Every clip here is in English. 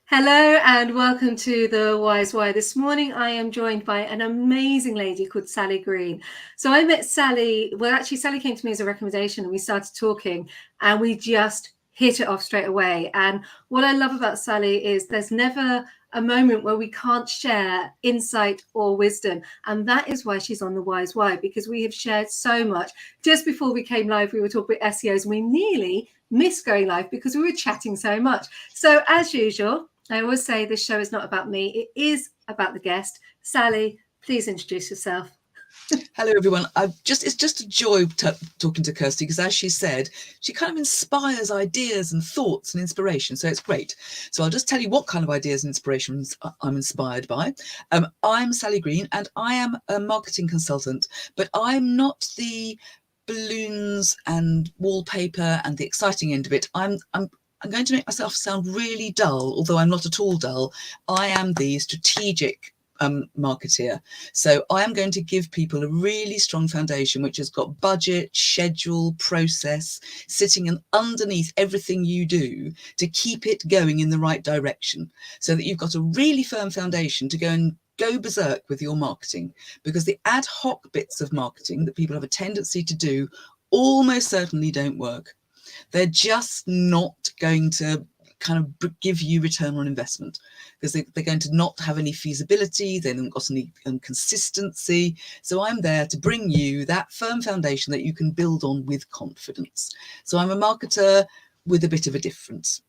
Hello and welcome to the Wise Why. This morning I am joined by an amazing lady called Sally Green. So I met Sally, actually Sally came to me as a recommendation and we started talking and we just hit it off straight away. And what I love about Sally is there's never a moment where we can't share insight or wisdom. And that is why she's on the Wise Why, because we have shared so much. Just before we came live, we were talking about SEOs and we nearly missed going live because we were chatting so much. So as usual, I always say this show is not about me. It is about the guest. Sally, please introduce yourself. Hello, everyone. It's just a joy talking to Kirsty because, as she said, she kind of inspires ideas and thoughts and inspiration. So it's great. So I'll just tell you what kind of ideas and inspirations I'm inspired by. I'm Sally Green and I am a marketing consultant, but I'm not the balloons and wallpaper and the exciting end of it. I'm going to make myself sound really dull, although I'm not at all dull. I am the strategic marketeer. So I am going to give people a really strong foundation, which has got budget, schedule, process, sitting underneath everything you do to keep it going in the right direction so that you've got a really firm foundation to go berserk with your marketing, because the ad hoc bits of marketing that people have a tendency to do almost certainly don't work. They're just not going to kind of give you return on investment because they're going to not have any feasibility. They haven't got any consistency. So I'm there to bring you that firm foundation that you can build on with confidence. So I'm a marketer with a bit of a difference.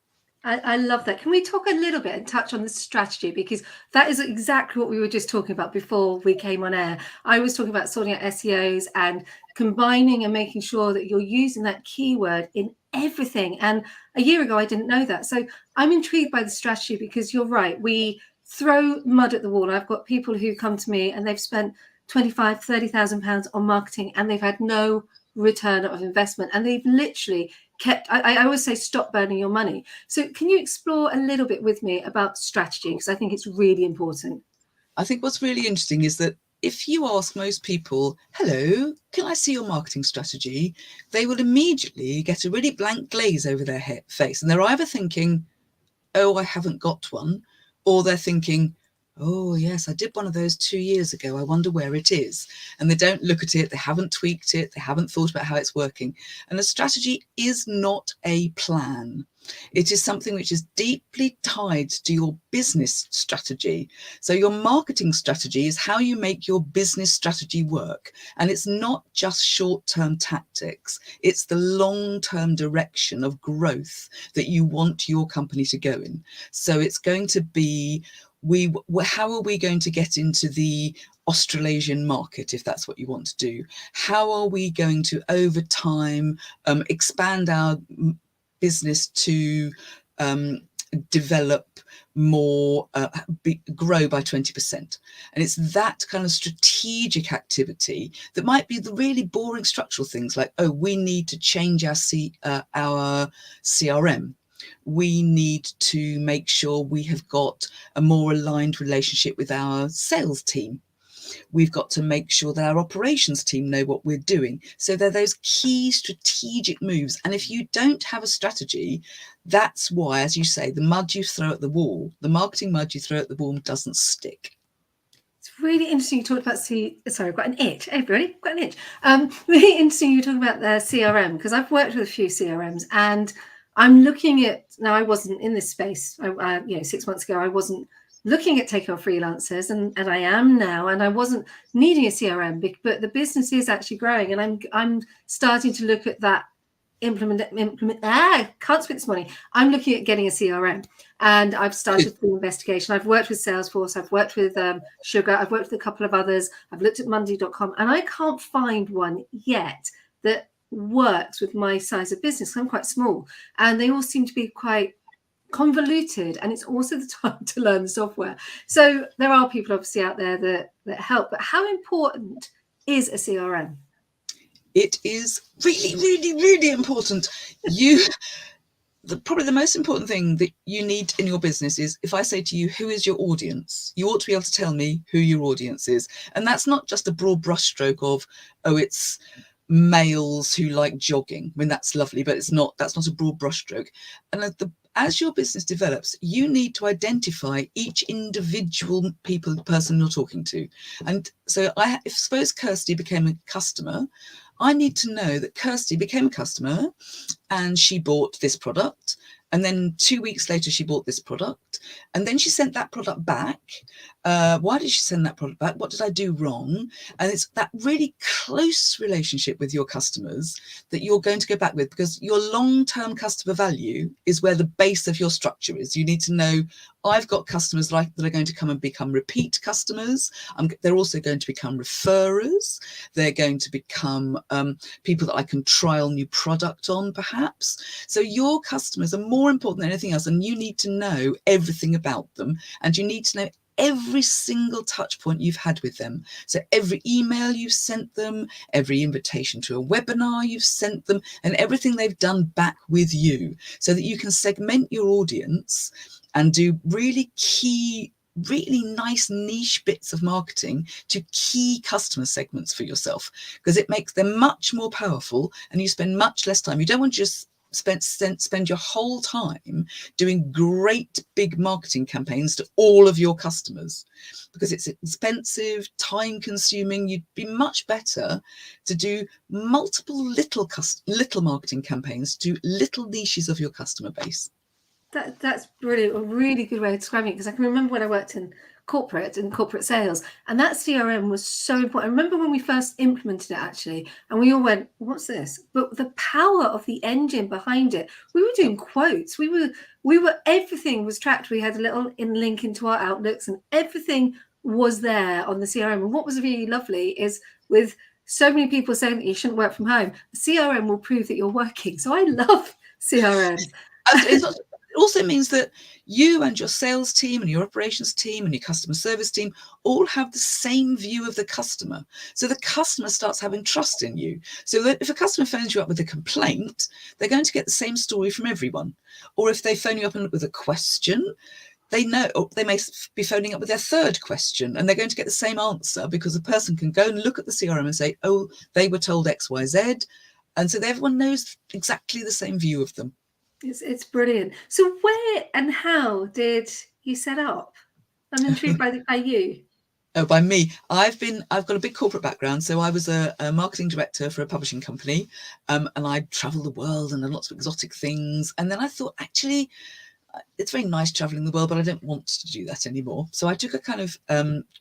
I love that. Can we talk a little bit and touch on the strategy? Because that is exactly what we were just talking about before we came on air. I was talking about sorting out SEOs and combining and making sure that you're using that keyword in everything. And a year ago, I didn't know that. So I'm intrigued by the strategy because you're right. We throw mud at the wall. I've got people who come to me and they've spent 25, 30,000 pounds on marketing and they've had no return of investment. And they've literally kept, I always say, stop burning your money. So can you explore a little bit with me about strategy? Because I think it's really important. I think what's really interesting is that if you ask most people, hello, can I see your marketing strategy? They will immediately get a really blank glaze over their face. And they're either thinking, oh, I haven't got one, or they're thinking, oh, yes, I did one of those 2 years ago. I wonder where it is. And they don't look at it. They haven't tweaked it. They haven't thought about how it's working. And a strategy is not a plan. It is something which is deeply tied to your business strategy. So your marketing strategy is how you make your business strategy work. And it's not just short-term tactics. It's the long-term direction of growth that you want your company to go in. So it's going to be, how are we going to get into the Australasian market, if that's what you want to do? How are we going to, over time, expand our business to develop more, grow by 20%? And it's that kind of strategic activity that might be the really boring structural things like, oh, we need to change our CRM. We need to make sure we have got a more aligned relationship with our sales team. We've got to make sure that our operations team know what we're doing. So they're those key strategic moves. And if you don't have a strategy, that's why, as you say, the mud you throw at the wall, the marketing mud you throw at the wall doesn't stick. It's really interesting you talked about sorry, I've got an itch. Everybody, I've got an itch. Really interesting you talk about the CRM, because I've worked with a few CRMs and I'm looking at, now I wasn't in this space, 6 months ago, I wasn't looking at taking on freelancers and I am now, and I wasn't needing a CRM, but the business is actually growing and I'm starting to look at that can't speak this morning. I'm looking at getting a CRM and I've started the investigation. I've worked with Salesforce, I've worked with Sugar, I've worked with a couple of others, I've looked at Monday.com and I can't find one yet that works with my size of business. I'm quite small and they all seem to be quite convoluted, and it's also the time to learn the software. So there are people obviously out there that help, but how important is a CRM? It is really, really, really important. Probably the most important thing that you need in your business is, if I say to you, who is your audience? You ought to be able to tell me who your audience is. And that's not just a broad brushstroke of, oh, it's males who like jogging. I mean, that's lovely, but that's not a broad brushstroke. And as your business develops, you need to identify each individual person you're talking to. And so if suppose Kirsty became a customer, I need to know that Kirsty became a customer and she bought this product. And then 2 weeks later, she bought this product. And then she sent that product back. Why did she send that product back? What did I do wrong? And it's that really close relationship with your customers that you're going to go back with, because your long-term customer value is where the base of your structure is. You need to know, I've got customers that are going to come and become repeat customers. They're also going to become referrers. They're going to become people that I can trial new product on, perhaps. So your customers are more important than anything else, and you need to know everything about them, and you need to know every single touch point you've had with them. So every email you've sent them, every invitation to a webinar you've sent them, and everything they've done back with you, so that you can segment your audience and do really nice niche bits of marketing to key customer segments for yourself, because it makes them much more powerful and you spend much less time. You don't want to just spend your whole time doing great big marketing campaigns to all of your customers, because it's expensive, time consuming. You'd be much better to do multiple little marketing campaigns to little niches of your customer base. That's brilliant. A really good way of describing it, because I can remember when I worked in corporate sales, and that CRM was so important. I remember when we first implemented it, actually, and we all went, what's this? But the power of the engine behind it, we were doing quotes. We were everything was tracked. We had a little link into our Outlooks, and everything was there on the CRM. And what was really lovely is, with so many people saying that you shouldn't work from home, the CRM will prove that you're working. So I love CRMs. It also means that you and your sales team and your operations team and your customer service team all have the same view of the customer. So the customer starts having trust in you. So that if a customer phones you up with a complaint, they're going to get the same story from everyone. Or if they phone you up with a question, they know, or they may be phoning up with their third question, and they're going to get the same answer, because a person can go and look at the CRM and say, oh, they were told X, Y, Z. And so everyone knows exactly the same view of them. It's brilliant. So where and how did you set up? I'm intrigued by you. Oh, by me. I've got a big corporate background. So I was a marketing director for a publishing company, and I traveled the world and did lots of exotic things. And then I thought, actually, it's very nice traveling the world, but I don't want to do that anymore. So I took a kind of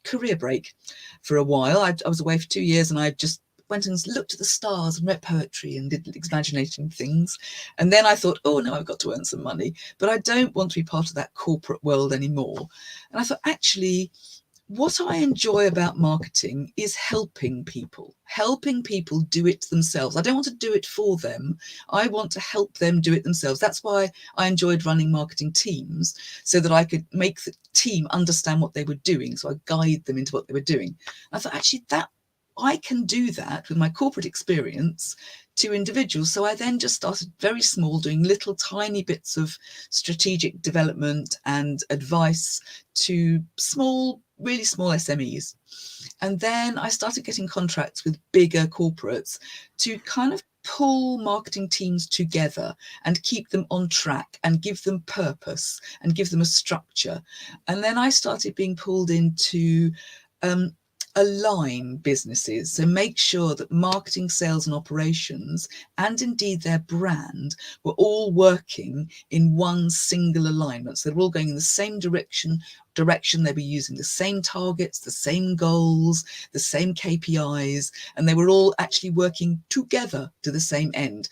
career break for a while. I was away for 2 years, and I just went and looked at the stars and read poetry and did imagination things. And then I thought, oh no, I've got to earn some money, but I don't want to be part of that corporate world anymore. And I thought, actually, what I enjoy about marketing is helping people do it themselves. I don't want to do it for them. I want to help them do it themselves. That's why I enjoyed running marketing teams, so that I could make the team understand what they were doing. So I guide them into what they were doing. I thought, actually, that I can do that with my corporate experience to individuals. So I then just started very small, doing little tiny bits of strategic development and advice to really small SMEs. And then I started getting contracts with bigger corporates to kind of pull marketing teams together and keep them on track and give them purpose and give them a structure. And then I started being pulled into align businesses, so make sure that marketing, sales and operations, and indeed their brand, were all working in one single alignment. So they're all going in the same direction. They were using the same targets, the same goals, the same KPIs, and they were all actually working together to the same end.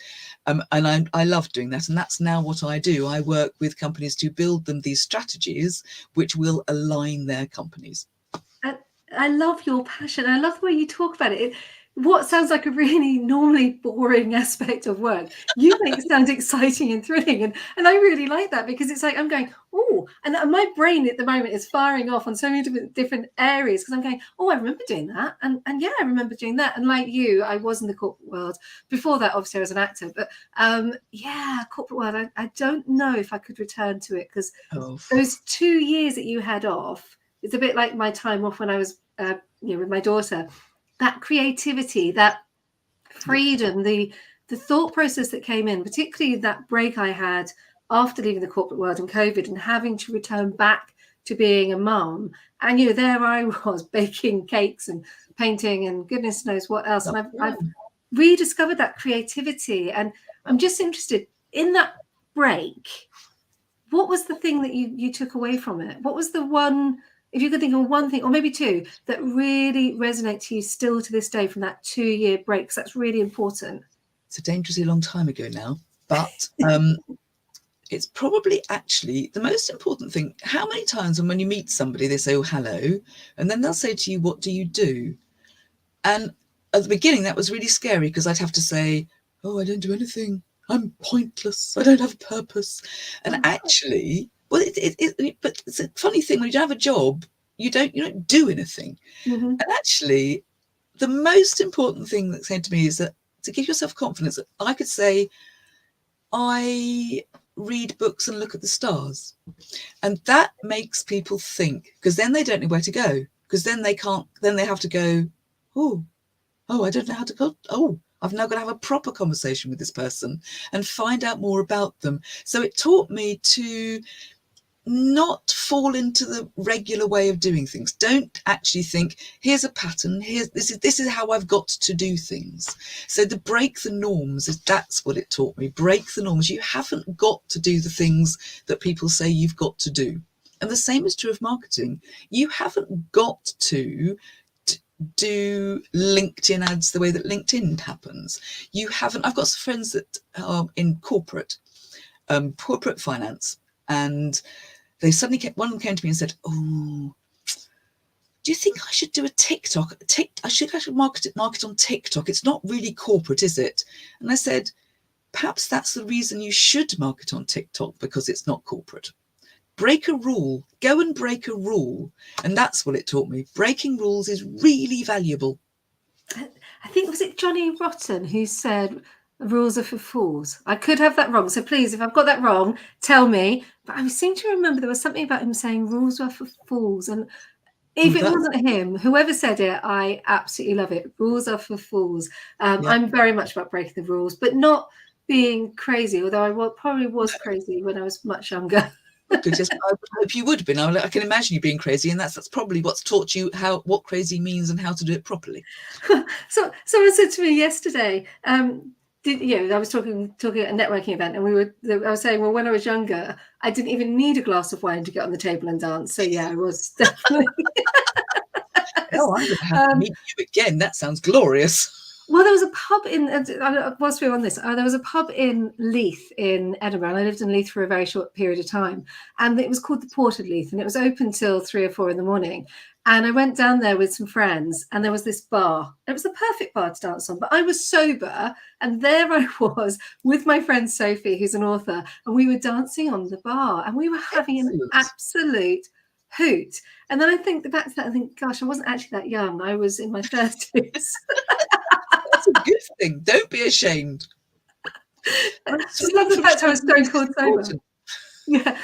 And I love doing that, and that's now what I do. I work with companies to build them these strategies which will align their companies. I love your passion. I love the way you talk about it. What sounds like a really normally boring aspect of work, you make it sound exciting and thrilling. And I really like that, because it's like I'm going, oh, and my brain at the moment is firing off on so many different areas, because I'm going, oh, I remember doing that. And yeah, I remember doing that. And like you, I was in the corporate world. Before that, obviously, I was an actor. But yeah, corporate world, I don't know if I could return to it, because those 2 years that you had off, it's a bit like my time off when I was with my daughter. That creativity, that freedom, the thought process that came in, particularly that break I had after leaving the corporate world and COVID and having to return back to being a mum. And, you know, there I was baking cakes and painting and goodness knows what else. And I've rediscovered that creativity. And I'm just interested in that break. What was the thing that you took away from it? What was the one, if you could think of one thing, or maybe two, that really resonate to you still to this day from that 2-year break? Because that's really important. It's a dangerously long time ago now, but it's probably actually the most important thing. How many times when you meet somebody, they say, oh, hello, and then they'll say to you, what do you do? And at the beginning, that was really scary because I'd have to say, oh, I don't do anything. I'm pointless. I don't have a purpose. And actually, well, but it's a funny thing when you don't have a job, you don't do anything. And actually, the most important thing that came to me is that to give yourself confidence, that I could say, I read books and look at the stars, and that makes people think, because then they don't know where to go, because then they can't. Then they have to go, oh, I don't know how to go. Oh, I've now got to have a proper conversation with this person and find out more about them. So it taught me to not fall into the regular way of doing things. Don't actually think, here's a pattern, this is how I've got to do things. So to break the norms, that's what it taught me. Break the norms. You haven't got to do the things that people say you've got to do. And the same is true of marketing. You haven't got to do LinkedIn ads the way that LinkedIn happens. You haven't. I've got some friends that are in corporate finance, and they suddenly one of them came to me and said, oh, do you think I should do a TikTok? I should market on TikTok. It's not really corporate, is it? And I said, perhaps that's the reason you should market on TikTok, because it's not corporate. Break a rule. Go and break a rule. And that's what it taught me. Breaking rules is really valuable. I think, was it Johnny Rotten who said rules are for fools? I could have that wrong. So please, if I've got that wrong, tell me. But I seem to remember there was something about him saying rules are for fools. And if it wasn't him, whoever said it, I absolutely love it. Rules are for fools. I'm very much about breaking the rules, but not being crazy, although I probably was crazy when I was much younger. I hope you would have been. I can imagine you being crazy, and that's probably what's taught you what crazy means and how to do it properly. So someone said to me yesterday, I was talking at a networking event, and I was saying, well, when I was younger, I didn't even need a glass of wine to get on the table and dance. So yeah, I was definitely. Oh, I'm going to have to meet you again. That sounds glorious. Well, there was a pub whilst we were on this, there was a pub in Leith in Edinburgh, and I lived in Leith for a very short period of time, and it was called the Port of Leith, and it was open till 3 or 4 in the morning. And I went down there with some friends, and there was this bar. It was the perfect bar to dance on, but I was sober, and there I was with my friend Sophie, who's an author, and we were dancing on the bar, and we were having an absolute hoot. And then I think back to that, I think, gosh, I wasn't actually that young. I was in my 30s. That's a good thing. Don't be ashamed. I just love the fact I was stone cold sober. Yeah.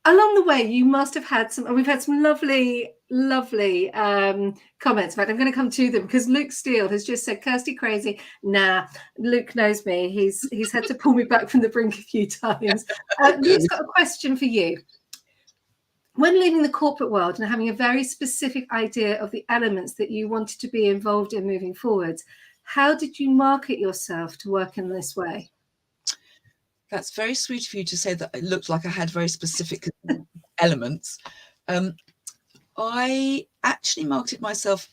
Along the way, you must have had we've had some lovely comments. In fact, I'm going to come to them because Luke Steele has just said, Kirsty crazy. Nah, Luke knows me. He's had to pull me back from the brink a few times. Luke's got a question for you. When leaving the corporate world and having a very specific idea of the elements that you wanted to be involved in moving forwards, how did you market yourself to work in this way? That's very sweet of you to say that it looked like I had very specific elements. I actually marketed myself.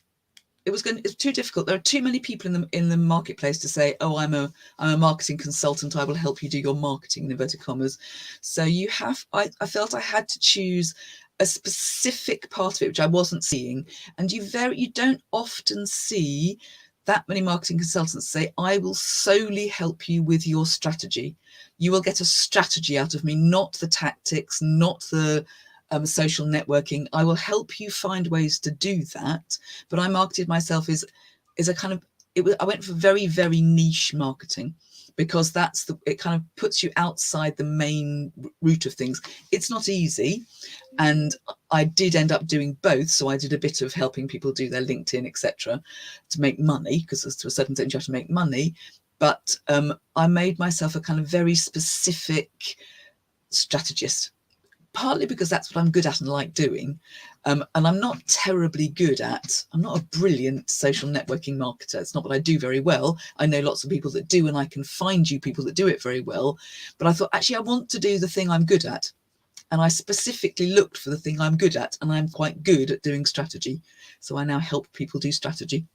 It was too difficult. There are too many people in the marketplace to say, oh, I'm a marketing consultant. I will help you do your marketing in inverted commas. So I felt I had to choose a specific part of it, which I wasn't seeing. And you don't often see that many marketing consultants say, I will solely help you with your strategy. You will get a strategy out of me, not the tactics, not the social networking. I will help you find ways to do that. But I marketed myself as a kind of, I went for very, very niche marketing, because it kind of puts you outside the main route of things. It's not easy. And I did end up doing both. So I did a bit of helping people do their LinkedIn, etc., to make money, because to a certain extent you have to make money. But I made myself a kind of very specific strategist, partly because that's what I'm good at and like doing. And I'm not terribly good at, I'm not a brilliant social networking marketer. It's not what I do very well. I know lots of people that do, and I can find you people that do it very well. But I thought, actually, I want to do the thing I'm good at. And I specifically looked for the thing I'm good at, and I'm quite good at doing strategy. So I now help people do strategy.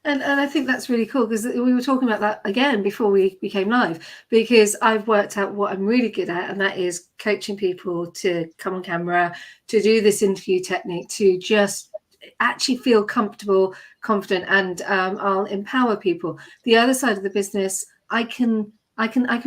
And I think that's really cool, because we were talking about that again before we became live, because I've worked out what I'm really good at, and that is coaching people to come on camera, to do this interview technique, to just actually feel comfortable, confident, and I'll empower people. The other side of the business, I can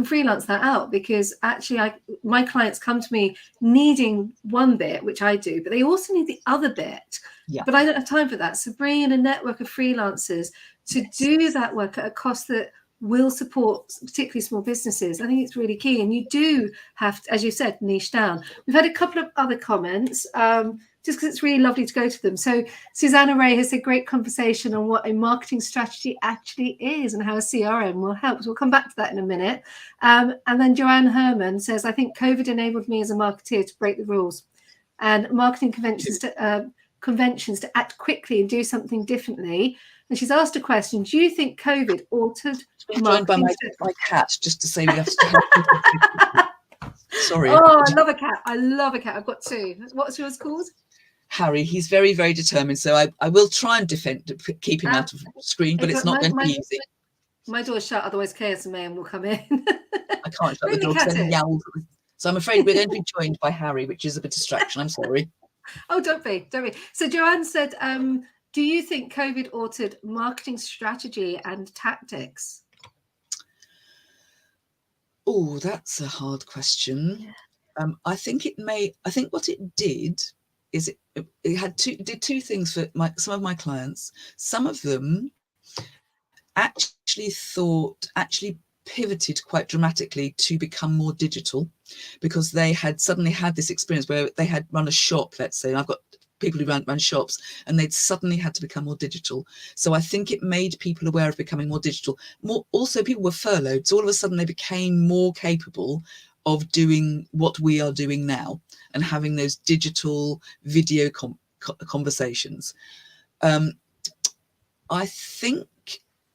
freelance that out, because actually my clients come to me needing one bit, which I do, but they also need the other bit. Yeah. But I don't have time for that. So bringing in a network of freelancers to do that work at a cost that will support particularly small businesses, I think it's really key. And you do have to, as you said, niche down. We've had a couple of other comments, just because it's really lovely to go to them. So Susanna Ray has a great conversation on what a marketing strategy actually is and how a CRM will help. So we'll come back to that in a minute. And then Joanne Herman says, I think COVID enabled me as a marketeer to break the rules and marketing conventions to act quickly and do something differently. And she's asked a question: do you think COVID altered Joined by my cat, just to say we have to sorry. Oh, I love a cat. I love a cat. I've got two. What's yours called? Harry. He's very, very determined. So I will try and keep him out of the screen, but it's not going to be easy. My door's shut, otherwise Chaos and Mayhem will come in. I can't shut the door because they yell. So I'm afraid we're going to be joined by Harry, which is a bit of distraction. I'm sorry. Oh, don't be. So Joanne said, do you think COVID altered marketing strategy and tactics? Oh, that's a hard question. Yeah. I think what it did is it did two things for some of my clients. Some of them actually pivoted quite dramatically to become more digital, because they had suddenly had this experience where they had run a shop, let's say, and I've got people who run shops, and they'd suddenly had to become more digital. So I think it made people aware of becoming more digital. Also, people were furloughed, so all of a sudden they became more capable of doing what we are doing now and having those digital video conversations. I think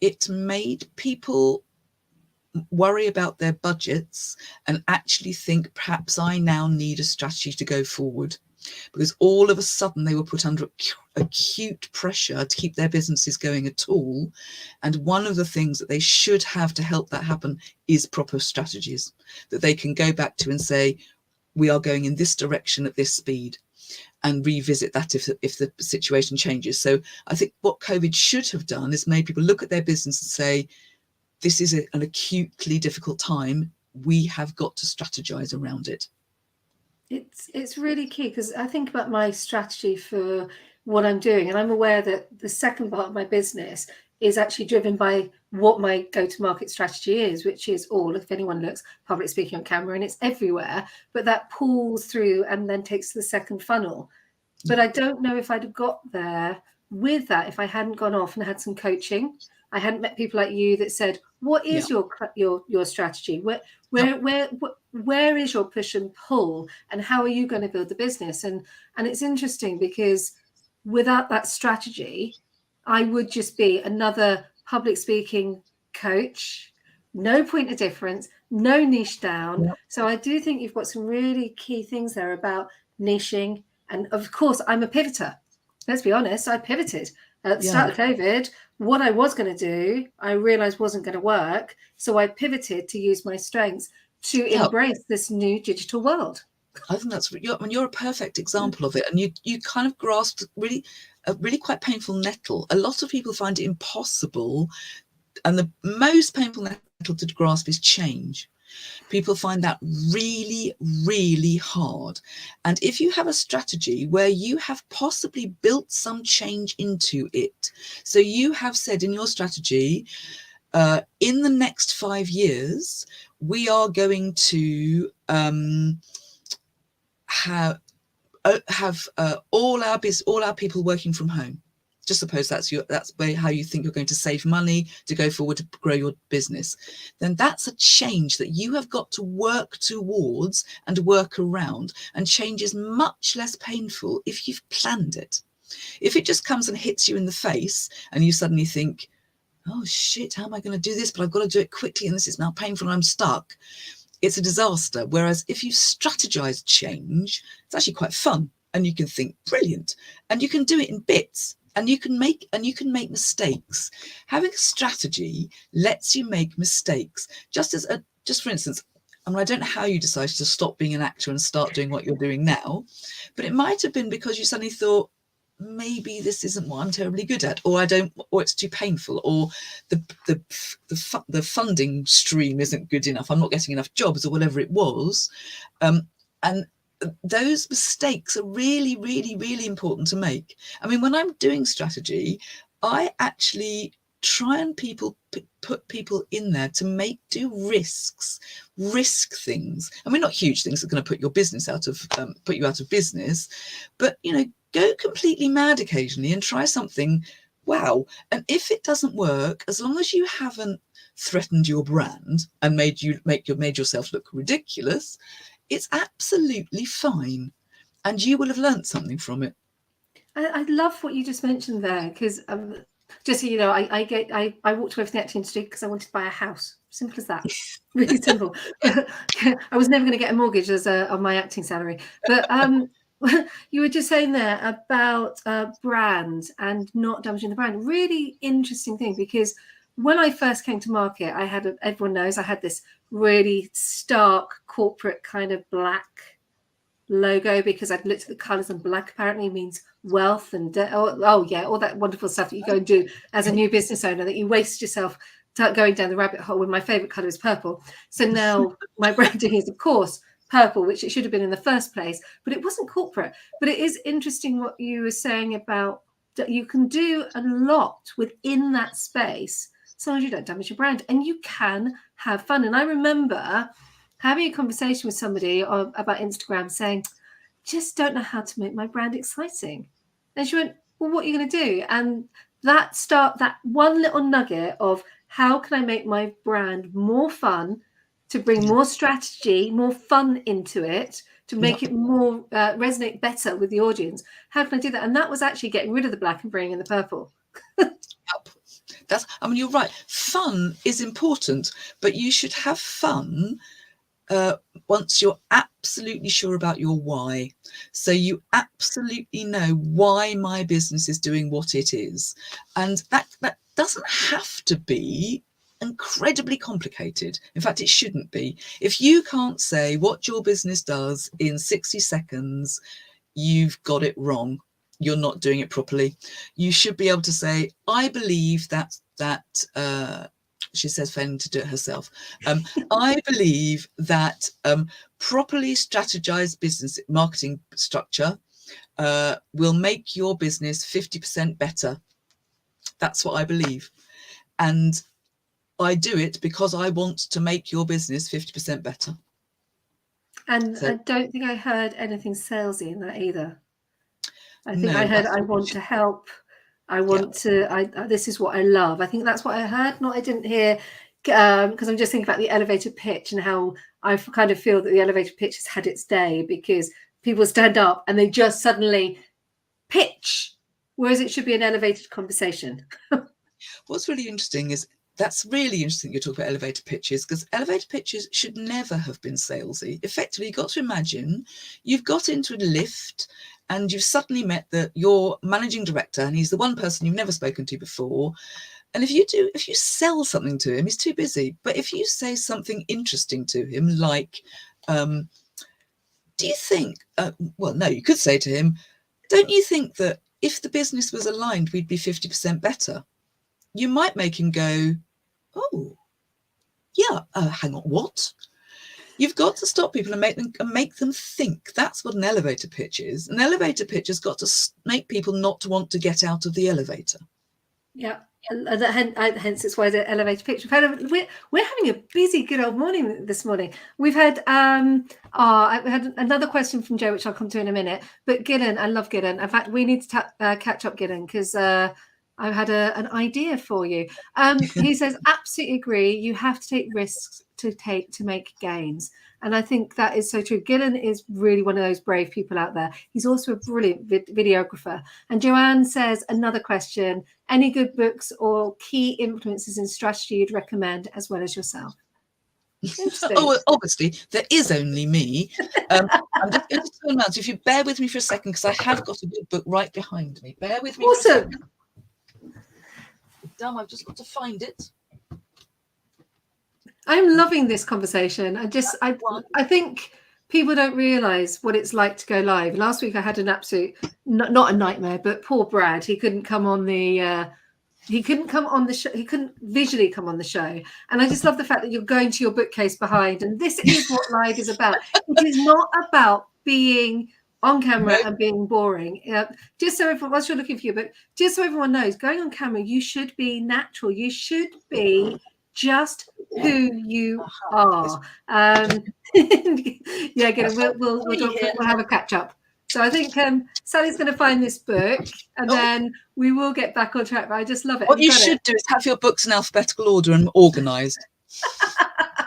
it made people worry about their budgets and actually think, perhaps I now need a strategy to go forward, because all of a sudden they were put under acute pressure to keep their businesses going at all. And one of the things that they should have to help that happen is proper strategies that they can go back to and say, we are going in this direction at this speed, and revisit that if the situation changes. So I think what COVID should have done is made people look at their business and say, this is an acutely difficult time. We have got to strategize around it. It's really key, because I think about my strategy for what I'm doing, and I'm aware that the second part of my business is actually driven by what my go-to-market strategy is, which is all, if anyone looks, public speaking on camera, and it's everywhere, but that pulls through and then takes to the second funnel. But I don't know if I'd have got there with that if I hadn't gone off and had some coaching. I hadn't met people like you that said, what is your strategy? Where is your push and pull, and how are you going to build the business? And it's interesting, because without that strategy, I would just be another public speaking coach, no point of difference, no niche down. Yep. So I do think you've got some really key things there about niching. And of course, I'm a pivoter. Let's be honest, I pivoted at the start of COVID. What I was going to do, I realized wasn't going to work. So I pivoted to use my strengths to embrace this new digital world. I think you're a perfect example of it. And you kind of grasped a really quite painful nettle. A lot of people find it impossible. And the most painful nettle to grasp is change. People find that really, really hard. And if you have a strategy where you have possibly built some change into it, so you have said in your strategy, in the next 5 years, we are going to have all our people working from home. just suppose that's how you think you're going to save money to go forward to grow your business, then that's a change that you have got to work towards and work around. And change is much less painful if you've planned it. If it just comes and hits you in the face and you suddenly think, oh shit, how am I going to do this? But I've got to do it quickly and this is now painful and I'm stuck. It's a disaster. Whereas if you strategize change, it's actually quite fun and you can think brilliant and you can do it in bits and you can make mistakes. Having a strategy lets you make mistakes. Just for instance, I don't know how you decided to stop being an actor and start doing what you're doing now, but it might have been because you suddenly thought, maybe this isn't what I'm terribly good at, or it's too painful, or the funding stream isn't good enough, I'm not getting enough jobs, or whatever it was. And those mistakes are really, really, really important to make. I mean, when I'm doing strategy, I actually try and put people in there to risk things. I mean, not huge things that are going to put you out of business, but go completely mad occasionally and try something. Wow. And if it doesn't work, as long as you haven't threatened your brand and made yourself look ridiculous, it's absolutely fine. And you will have learnt something from it. I love what you just mentioned there, because just so you know, I walked away from the acting industry because I wanted to buy a house. Simple as that. Really simple. I was never going to get a mortgage on my acting salary. But you were just saying there about brand and not damaging the brand. Really interesting thing, because when I first came to market, everyone knows I had this really stark corporate kind of black logo, because I'd looked at the colours, and black apparently means wealth and all that wonderful stuff that you go and do as a new business owner, that you waste yourself going down the rabbit hole. When my favourite colour is purple. So now my branding is, of course, purple, which it should have been in the first place, but it wasn't corporate. But it is interesting what you were saying about that you can do a lot within that space, as long as you don't damage your brand, and you can have fun. And I remember having a conversation with somebody about Instagram, saying, just don't know how to make my brand exciting. And she went, well, what are you going to do? And that one little nugget of how can I make my brand more fun, to bring more strategy, more fun into it, to make it more resonate better with the audience. How can I do that? And that was actually getting rid of the black and bringing in the purple. You're right. Fun is important, but you should have fun once you're absolutely sure about your why. So you absolutely know why my business is doing what it is. And that doesn't have to be incredibly complicated. In fact, it shouldn't be. If you can't say what your business does in 60 seconds, you've got it wrong. You're not doing it properly. You should be able to say, I believe that she says, failing to do it herself. I believe that properly strategized business marketing structure will make your business 50% better. That's what I believe. And I do it because I want to make your business 50% better. And so, I don't think I heard anything salesy in that either. I think I heard I want to help. I want to, this is what I love. I think that's what I heard. I didn't hear, because I'm just thinking about the elevator pitch and how I kind of feel that the elevator pitch has had its day, because people stand up and they just suddenly pitch, whereas it should be an elevated conversation. What's really interesting is, that's really interesting you're talking about elevator pitches, because elevator pitches should never have been salesy. Effectively, you've got to imagine you've got into a lift and you've suddenly met your managing director, and he's the one person you've never spoken to before. And if you sell something to him, he's too busy. But if you say something interesting to him, like, do you think, you could say to him, don't you think that if the business was aligned, we'd be 50% better? You might make him go, oh, yeah, hang on, what? You've got to stop people and make them think. That's what an elevator pitch is. An elevator pitch has got to make people not want to get out of the elevator. Yeah. Hence it's why the elevator pitch. We're having a busy, good old morning this morning. We've had I had another question from Joe, which I'll come to in a minute. But Gillen, I love Gillen. In fact, we need to catch up, Gillen, because I had an idea for you. He says, absolutely agree. You have to take risks to make gains. And I think that is so true. Gillen is really one of those brave people out there. He's also a brilliant videographer. And Joanne says, another question, any good books or key influences in strategy you'd recommend, as well as yourself? Oh, obviously, there is only me. I'm just going to turn around. So if you bear with me for a second, because I have got a good book right behind me. Bear with me for a second. Damn, I've just got to find it. I'm loving this conversation. I think people don't realise what it's like to go live. Last week I had an absolute, not a nightmare, but poor Brad. He couldn't come on the show. He couldn't visually come on the show. And I just love the fact that you're going to your bookcase behind. And this is what live is about. It is not about being on camera and being boring. Just so everyone, whilst you're looking for your book, just so everyone knows, going on camera, you should be natural. You should be just who you are. Yeah, again, we'll have a catch up. So I think Sally's going to find this book, and then we will get back on track. But I just love it. What you should do is have your books in alphabetical order and organised,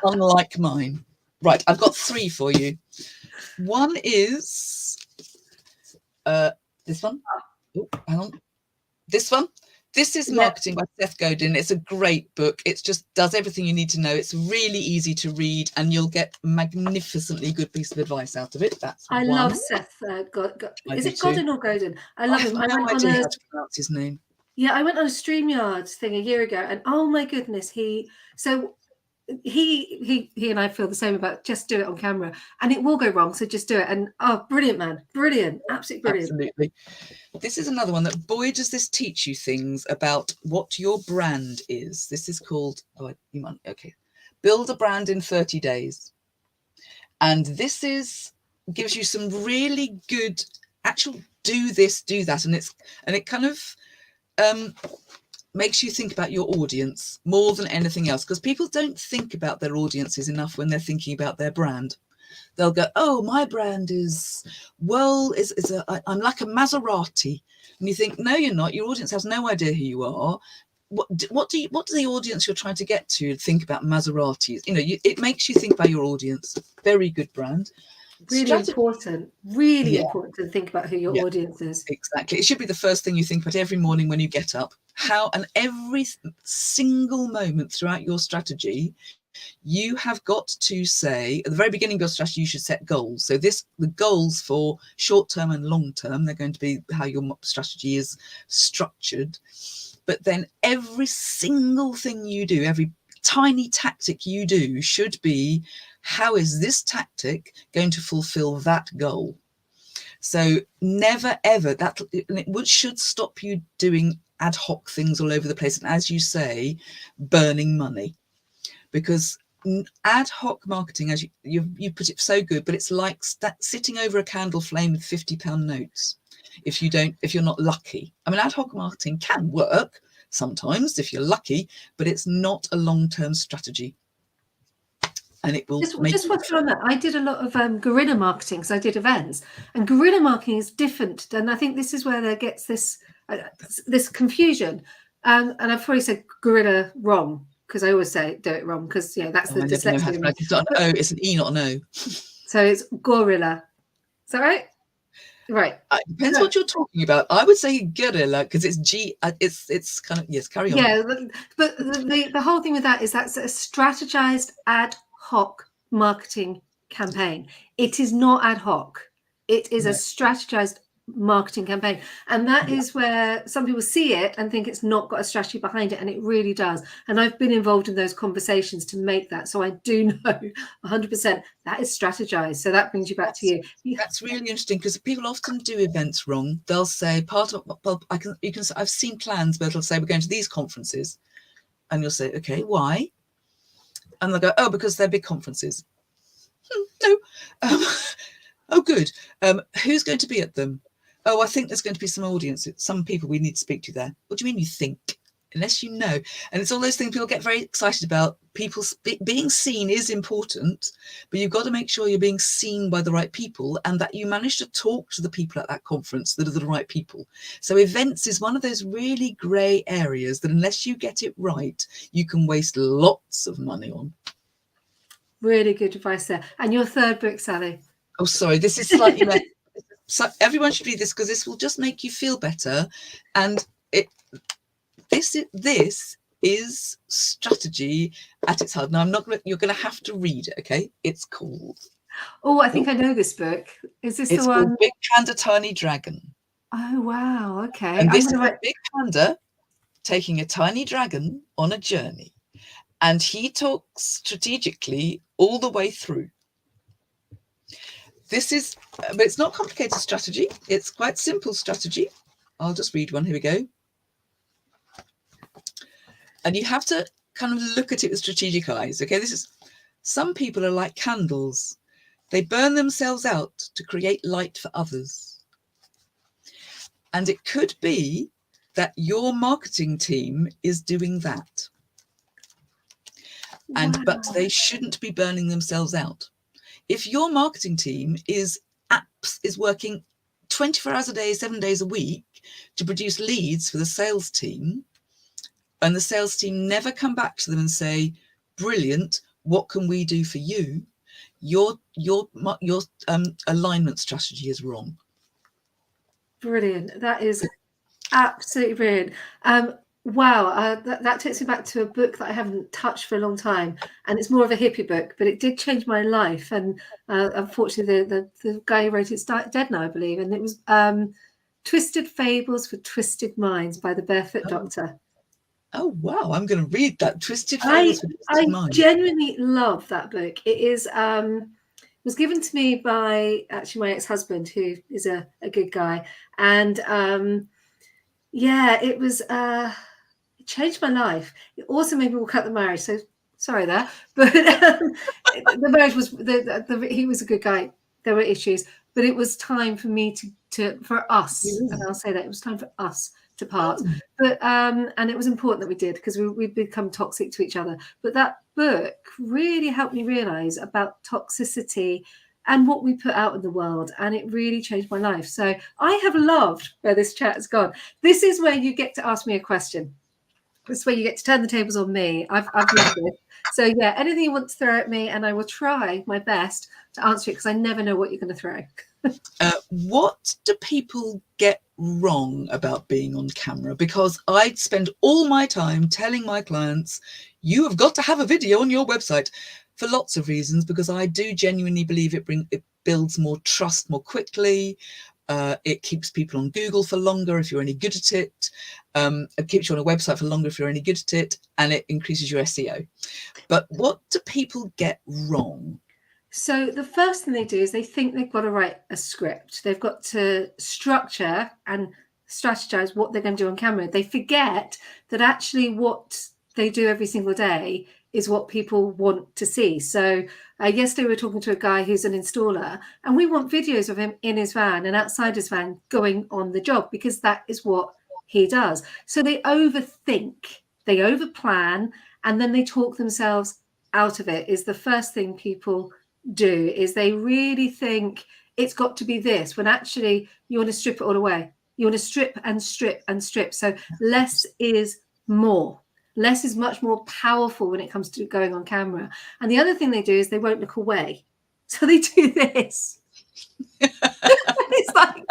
unlike mine. Right, I've got 3 for you. One is this one. Oh, hang on. This one. This is Marketing by Seth Godin. It's a great book. It just does everything you need to know. It's really easy to read, and you'll get a magnificently good piece of advice out of it. That's I love Seth. Is it Godin or Godin? I love him. I have no idea how to pronounce his name. Yeah, I went on a Streamyard thing a year ago, and oh my goodness, he and I feel the same about just do it on camera, and it will go wrong, so just do it. And brilliant, man, brilliant, absolutely brilliant. Absolutely. This is another one that, boy, does this teach you things about what your brand is. This is called Build a Brand in 30 Days, and this gives you some really good actual do this, do that, and it kind of makes you think about your audience more than anything else, because people don't think about their audiences enough when they're thinking about their brand. They'll go, oh, my brand is I'm like a Maserati, and you think, no, you're not. Your audience has no idea who you are. What do the audience you're trying to get to think about Maseratis? It makes you think about your audience. Very good brand. Really important to think about who your audience is. Exactly. It should be the first thing you think about every morning when you get up. And every single moment throughout your strategy, you have got to say, at the very beginning of your strategy, you should set goals. So the goals for short term and long term, they're going to be how your strategy is structured. But then every single thing you do, every tiny tactic you do should be, how is this tactic going to fulfill that goal? So never ever should stop you doing ad hoc things all over the place, and as you say, burning money, because ad hoc marketing, as you put it so good, but it's like sitting over a candle flame with £50 notes. If you're not lucky. I mean, ad hoc marketing can work sometimes if you're lucky, but it's not a long-term strategy. And it will just on that. I did a lot of guerrilla marketing because I did events, and guerrilla marketing is different. And I think this is where there gets this confusion. And I've probably said guerrilla wrong, because I always say do it wrong, because that's the dyslexia. It's an E, not an O. So it's gorilla. Is that right? Right. It depends what you're talking about. I would say guerrilla because it's G. It's kind of, yes. Carry on. Yeah, but the whole thing with that is that's a strategized ad hoc marketing campaign. It is not ad hoc. It is a strategized marketing campaign, and that is where some people see it and think it's not got a strategy behind it, and it really does. And I've been involved in those conversations to make that, so I do know 100% that is strategized. So that brings you back to you. That's really interesting, because people often do events wrong. They'll say I've seen plans where they'll say we're going to these conferences, and you'll say, okay, why? And they'll go, oh, because they're big conferences. No. Oh, good. Who's going to be at them? Oh, I think there's going to be some audience, some people we need to speak to there. What do you mean you think? unless you know. And it's all those things people get very excited about. People being seen is important, but you've got to make sure you're being seen by the right people and that you manage to talk to the people at that conference that are the right people. So events is one of those really grey areas that unless you get it right, you can waste lots of money on. Really good advice there. And your third book, Sally? Oh, sorry, this is slightly messy. So everyone should read this because this will just make you feel better. And this is strategy at its heart. Now, you're going to have to read it, okay? It's called... Oh, I think I know this book. Is this the one? Called Big Panda, Tiny Dragon. Oh, wow. Okay. And this is a big panda taking a tiny dragon on a journey. And he talks strategically all the way through. But it's not complicated strategy. It's quite simple strategy. I'll just read one. Here we go. And you have to kind of look at it with strategic eyes. Okay, some people are like candles. They burn themselves out to create light for others. And it could be that your marketing team is doing that. Wow. But they shouldn't be burning themselves out. If your marketing team is working 24 hours a day, 7 days a week to produce leads for the sales team, and the sales team never come back to them and say, brilliant, what can we do for you? Your alignment strategy is wrong. Brilliant. That is absolutely brilliant. Wow, that takes me back to a book that I haven't touched for a long time, and it's more of a hippie book, but it did change my life. And unfortunately, the guy who wrote it's dead now, I believe, and it was Twisted Fables for Twisted Minds by the Barefoot Doctor. Oh wow, I'm going to read that. Twisted Fables for Twisted Minds. I genuinely love that book. It is was given to me by actually my ex-husband, who is a good guy, and yeah, it was. Changed my life. It also made me walk out the marriage. So sorry there, but the marriage was he was a good guy. There were issues, but it was time for me for us, and I'll say that it was time for us to part. But and it was important that we did because we'd become toxic to each other. But that book really helped me realize about toxicity and what we put out in the world, and it really changed my life. So I have loved where this chat has gone. This is where you get to ask me a question. This is where you get to turn the tables on me. I've loved it. So yeah, anything you want to throw at me, and I will try my best to answer it because I never know what you're going to throw. What do people get wrong about being on camera? Because I'd spend all my time telling my clients, you have got to have a video on your website for lots of reasons, because I do genuinely believe it builds more trust more quickly. It keeps people on Google for longer if you're any good at it. It keeps you on a website for longer if you're any good at it, and it increases your SEO. But what do people get wrong? So the first thing they do is they think they've got to write a script. They've got to structure and strategize what they're going to do on camera. They forget that actually what they do every single day is what people want to see. So yesterday we were talking to a guy who's an installer, and we want videos of him in his van and outside his van going on the job, because that is what he does. So they overthink, they overplan, and then they talk themselves out of it. Is the first thing people do, is they really think it's got to be this, when actually you want to strip it all away. You want to strip and strip and strip. So less is more. Less is much more powerful when it comes to going on camera. And the other thing they do is they won't look away. So they do this. It's like,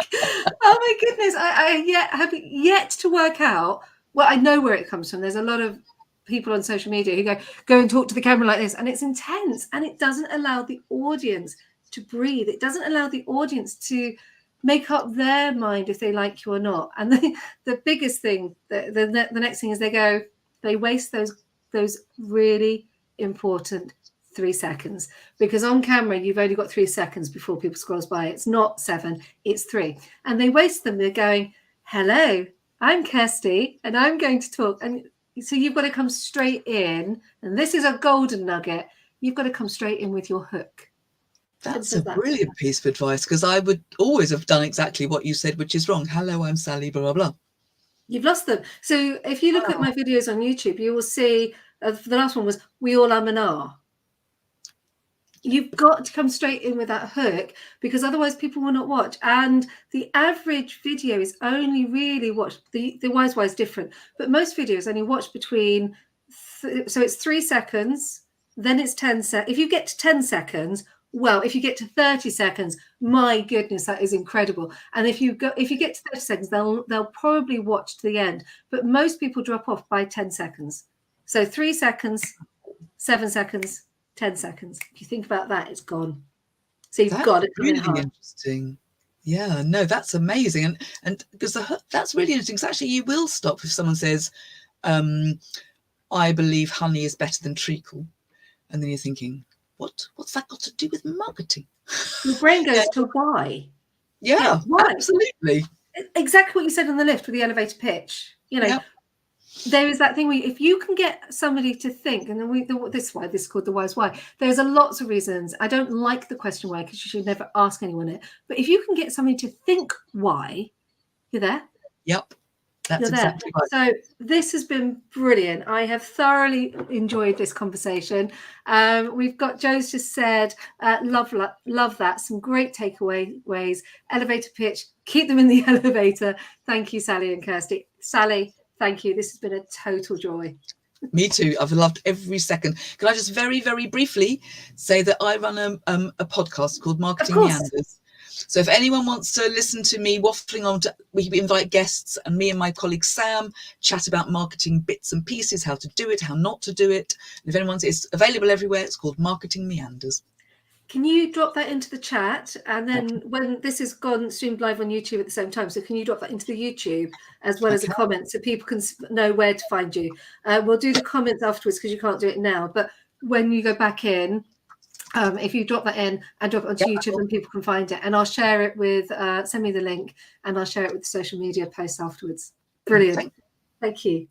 oh my goodness, I have yet to work out. Well, I know where it comes from. There's a lot of people on social media who go and talk to the camera like this, and it's intense, and it doesn't allow the audience to breathe. It doesn't allow the audience to make up their mind if they like you or not. And the biggest thing, the next thing is they waste those really important 3 seconds, because on camera you've only got 3 seconds before people scrolls by. It's not 7, it's 3, and they waste them. They're going, hello, I'm Kirsty and I'm going to talk. And so you've got to come straight in, and this is a golden nugget. You've got to come straight in with your hook. That's a brilliant piece of advice, because I would always have done exactly what you said, which is wrong. Hello, I'm Sally, blah, blah, blah. You've lost them. So if you look at my videos on YouTube, you will see the last one was "We all and are." You've got to come straight in with that hook, because otherwise people will not watch. And the average video is only really watched. The Wise is different, but most videos only watch between. So it's 3 seconds, then it's 10 seconds. If you get to 10 seconds, well, if you get to 30 seconds, my goodness, that is incredible. And if you get to 30 seconds, they'll probably watch to the end. But most people drop off by 10 seconds. So 3 seconds, 7 seconds, 10 seconds. If you think about that, it's gone. So you've got to come in hard. Interesting. Yeah, no, that's amazing. And because that's really interesting, because actually you will stop if someone says, I believe honey is better than treacle. And then you're thinking, what's that got to do with marketing? Your brain goes to why. Yeah, why? Absolutely. Exactly what you said on the lift with the elevator pitch. You know, there is that thing where if you can get somebody to think, and then this is called the Wise Why. There's lots of reasons. I don't like the question why, because you should never ask anyone it. But if you can get somebody to think why, you're there. Yep. That's exactly right. So this has been brilliant. I have thoroughly enjoyed this conversation. We've got Joe's just said, love that. Some great takeaways. Elevator pitch, keep them in the elevator. Thank you, Sally and Kirsty. Sally, thank you. This has been a total joy. Me too. I've loved every second. Can I just very, very briefly say that I run a podcast called Marketing Meanders. So if anyone wants to listen to me waffling on, we invite guests, and me and my colleague Sam chat about marketing bits and pieces, how to do it, how not to do it. And if anyone's, it's available everywhere. It's called Marketing Meanders. Can you drop that into the chat? And then when this is gone, streamed live on YouTube at the same time. So can you drop that into the YouTube as well as a comment, so people can know where to find you? We'll do the comments afterwards, because you can't do it now. But when you go back in, if you drop that in and drop it onto YouTube, then people can find it. And I'll share it with, send me the link, and I'll share it with the social media posts afterwards. Brilliant. Thank you.